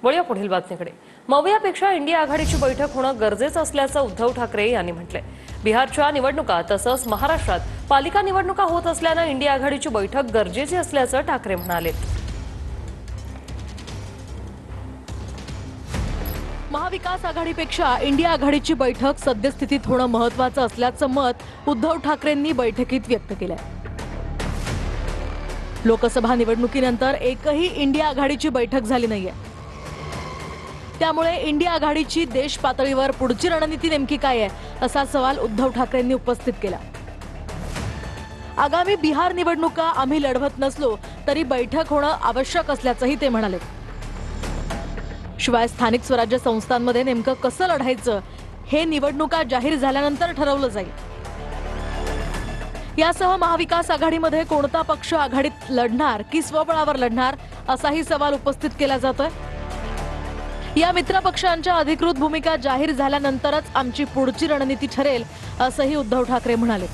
वळूया पुढील बातमीकडे। मवियापेक्षा इंडिया आघाडीची बैठक होणं गरजेचं असल्याचं उद्धव ठाकरे यांनी म्हटलंय। बिहारच्या निवडणुका तसंच महाराष्ट्रात पालिका निवडणुका होत असल्यानं इंडिया आघाडीची बैठक गरजेची असल्याचं ठाकरे म्हणाले। महाविकास आघाडीपेक्षा इंडिया आघाडीची बैठक सद्यस्थितीत होणं महत्त्वाचं असल्याचं मत उद्धव ठाकरेंनी बैठकीत व्यक्त केलंय। लोकसभा निवडणुकीनंतर एकही इंडिया आघाडीची बैठक झाली नाहीये, त्यामुळे इंडिया आघाडीची देश पातळीवर पुढची रणनीती नेमकी काय आहे असा सवाल उद्धव ठाकरेंनी उपस्थित केला। आगामी बिहार निवडणुका आम्ही लढवत नसलो तरी बैठक होणं आवश्यक असल्याचंही ते म्हणाले। शिवाय स्थानिक स्वराज्य संस्थांमध्ये नेमकं कसं लढायचं हे निवडणुका जाहीर झाल्यानंतर ठरवलं जाईल। यासह महाविकास आघाडीमध्ये कोणता पक्ष आघाडीत लढणार की स्वबळावर लढणार असाही सवाल उपस्थित केला जातोय। या मित्रपक्षांच्या अधिकृत भूमिका जाहीर झाल्यानंतरच आमची पुढची रणनीती ठरेल असंही उद्धव ठाकरे म्हणाले।